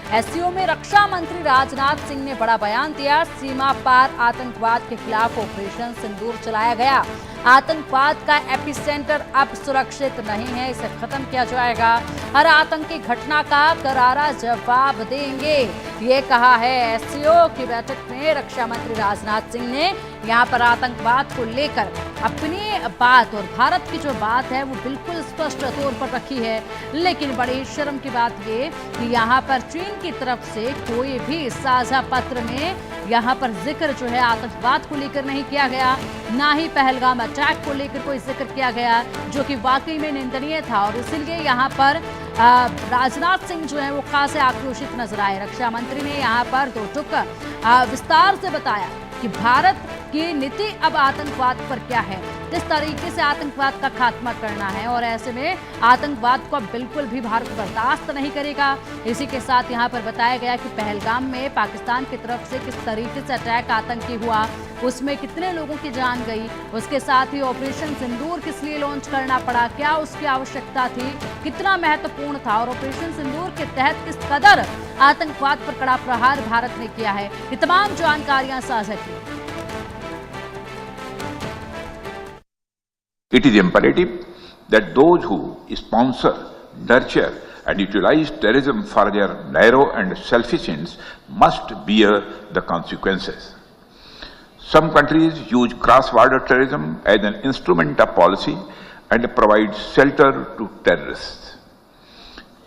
SCO में रक्षा मंत्री राजनाथ सिंह ने बड़ा बयान दिया। सीमा पार आतंकवाद के खिलाफ ऑपरेशन सिंदूर चलाया गया। आतंकवाद का एपिसेंटर अब सुरक्षित नहीं है, इसे खत्म किया जाएगा। हर आतंकी घटना का करारा जवाब देंगे, ये कहा है एससीओ की बैठक में रक्षा मंत्री राजनाथ सिंह ने। यहाँ पर आतंकवाद को लेकर अपनी बात और भारत की जो बात है वो बिल्कुल स्पष्ट तौर पर रखी है। लेकिन बड़ी शर्म की बात ये कि यहाँ पर चीन की तरफ से कोई भी साझा पत्र में यहाँ पर जिक्र जो है आतंकवाद को लेकर नहीं किया गया, ना ही पहलगाम अटैक को लेकर कोई जिक्र किया गया, जो कि वाकई में निंदनीय था। और इसीलिए यहाँ पर राजनाथ सिंह जो है वो खासे आक्रोशित नजर आए। रक्षा मंत्री ने यहाँ पर दो टुक विस्तार से बताया कि भारत की नीति अब आतंकवाद पर क्या है, किस तरीके से आतंकवाद का खात्मा करना है, और ऐसे में आतंकवाद को बिल्कुल भी भारत बर्दाश्त नहीं करेगा। इसी के साथ यहाँ पर बताया गया कि पहलगाम में पाकिस्तान की तरफ से किस तरीके से अटैक आतंकी हुआ, उसमें कितने लोगों की जान गई, उसके साथ ही ऑपरेशन सिंदूर किस लिए लॉन्च करना पड़ा, क्या उसकी आवश्यकता थी, कितना महत्वपूर्ण था, और ऑपरेशन सिंदूर के तहत किस कदर आतंकवाद पर कड़ा प्रहार भारत ने किया है, ये तमाम जानकारियां साझा की। It is imperative that those who sponsor, nurture and utilize terrorism for their narrow and selfish ends must bear the consequences. Some countries use cross-border terrorism as an instrument of policy and provide shelter to terrorists.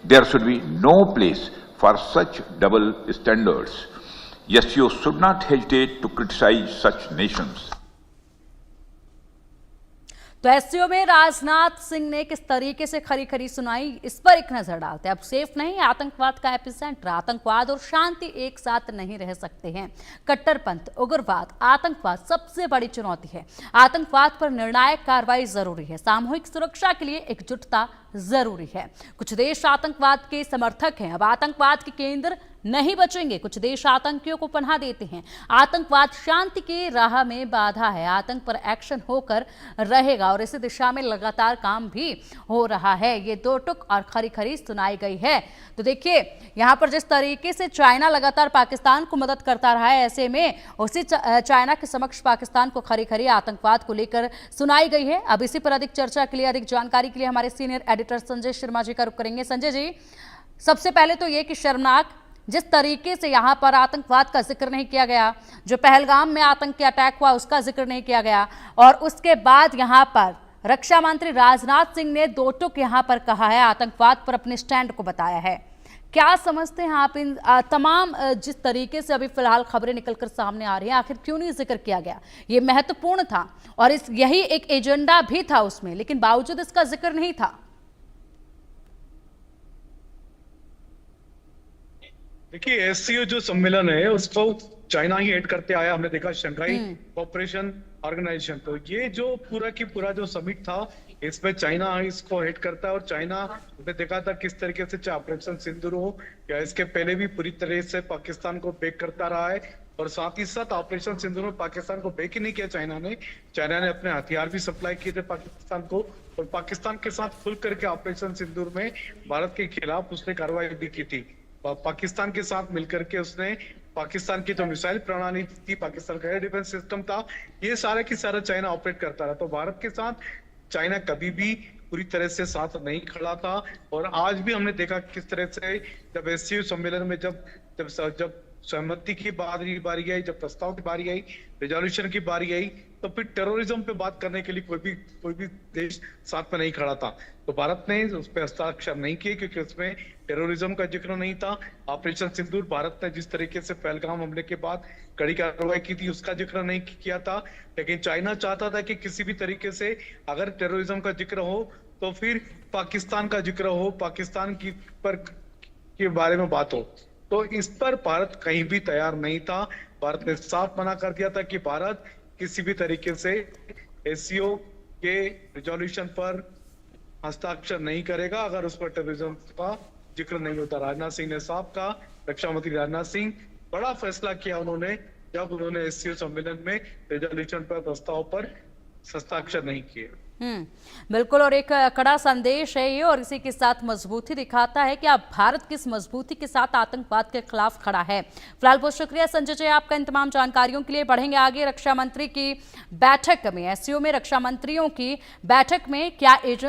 There should be no place for such double standards. Yes, you should not hesitate to criticize such nations. तो SCO में राजनाथ सिंह ने किस तरीके से खरी खरी सुनाई, इस पर एक नजर डालते हैं। अब सेफ नहीं आतंकवाद का एपिसेंटर, आतंकवाद और शांति एक साथ नहीं रह सकते हैं। कट्टरपंथ, उग्रवाद, आतंकवाद सबसे बड़ी चुनौती है। आतंकवाद पर निर्णायक कार्रवाई जरूरी है। सामूहिक सुरक्षा के लिए एकजुटता जरूरी है। कुछ देश आतंकवाद के समर्थक हैं, अब आतंकवाद के केंद्र नहीं बचेंगे। कुछ देश आतंकियों को पनाह देते हैं। आतंकवाद शांति की राह में बाधा है। आतंक पर एक्शन होकर रहेगा और इस दिशा में लगातार काम भी हो रहा है। ये दो टुक और खरी खरी सुनाई गई है। तो देखिए यहाँ पर जिस तरीके से चाइना लगातार पाकिस्तान को मदद करता रहा है, ऐसे में उसी चाइना के समक्ष पाकिस्तान को खरी खरी आतंकवाद को लेकर सुनाई गई है। अब इसी पर अधिक चर्चा के लिए, अधिक जानकारी के लिए हमारे सीनियर एडिटर संजय शर्मा जी का रुख करेंगे। संजय जी, सबसे पहले तो ये कि शर्मनाक जिस तरीके से यहाँ पर आतंकवाद का जिक्र नहीं किया गया, जो पहलगाम में आतंकी अटैक हुआ उसका जिक्र नहीं किया गया, और उसके बाद यहाँ पर रक्षा मंत्री राजनाथ सिंह ने दो टुक यहाँ पर कहा है, आतंकवाद पर अपने स्टैंड को बताया है। क्या समझते हैं आप इन तमाम जिस तरीके से अभी फिलहाल खबरें निकलकर सामने आ रही हैं, आखिर क्यों नहीं जिक्र किया गया? ये महत्वपूर्ण था और यही एक एजेंडा भी था उसमें, लेकिन बावजूद इसका जिक्र नहीं था। देखिए, एससीओ जो सम्मेलन है उसको चाइना ही हेड करते आया। हमने देखा शंघाई कोऑपरेशन ऑर्गेनाइजेशन, तो ये जो पूरा की पूरा जो समिट था इसमें चाइना इसको हेड करता है। और चाइना हमने देखा था किस तरीके से चाहे ऑपरेशन सिंदूर हो या इसके पहले भी पूरी तरह से पाकिस्तान को बैक करता रहा है। और साथ ही साथ ऑपरेशन सिंदूर में पाकिस्तान को बैक ही नहीं किया चाइना ने अपने हथियार भी सप्लाई किए थे पाकिस्तान को, और पाकिस्तान के साथ खुल करके ऑपरेशन सिंदूर में भारत के खिलाफ उसने कार्रवाई भी की थी। पाकिस्तान के साथ मिलकर के उसने पाकिस्तान की जो मिसाइल प्रणाली थी, पाकिस्तान का एयर डिफेंस सिस्टम था, ये सारा की सारा चाइना ऑपरेट करता रहा। तो भारत के साथ चाइना कभी भी पूरी तरह से साथ नहीं खड़ा था। और आज भी हमने देखा किस तरह से जब एससीओ सम्मेलन में जब सहमति की बारी आई, जब प्रस्ताव की बारी आई, रेजोल्यूशन की बारी आई, तो फिर टेररिज्म पे बात करने के लिए कोई भी देश साथ में नहीं खड़ा था। तो भारत ने उस पर हस्ताक्षर नहीं किए क्योंकि उसमें टेररिज्म का जिक्र नहीं था। ऑपरेशन सिंदूर भारत ने जिस तरीके से पहलगाम हमले के बाद कड़ी कार्रवाई की थी उसका जिक्र नहीं किया था। लेकिन चाइना चाहता था कि किसी भी तरीके से अगर टेररिज्म का जिक्र हो तो फिर पाकिस्तान का जिक्र हो, पाकिस्तान के बारे में बात हो। तो इस पर भारत कहीं भी तैयार नहीं था। भारत ने साफ मना कर दिया था कि भारत किसी भी तरीके से एससीओ के रिजोल्यूशन पर हस्ताक्षर नहीं करेगा अगर उस पर टेररिज्म का जिक्र नहीं होता। राजनाथ सिंह ने साफ कहा, रक्षा मंत्री राजनाथ सिंह बड़ा फैसला किया उन्होंने जब उन्होंने एससीओ सम्मेलन में रेजोल्यूशन पर प्रस्ताव पर हस्ताक्षर नहीं किए। बिल्कुल, और एक कड़ा संदेश है ये, और इसी के साथ मजबूती दिखाता है कि अब भारत किस मजबूती के साथ आतंकवाद के खिलाफ खड़ा है। फिलहाल बहुत शुक्रिया संजय जी आपका इन तमाम जानकारियों के लिए। बढ़ेंगे आगे रक्षा मंत्री की बैठक में, एससीओ में रक्षा मंत्रियों की बैठक में क्या एजेंडा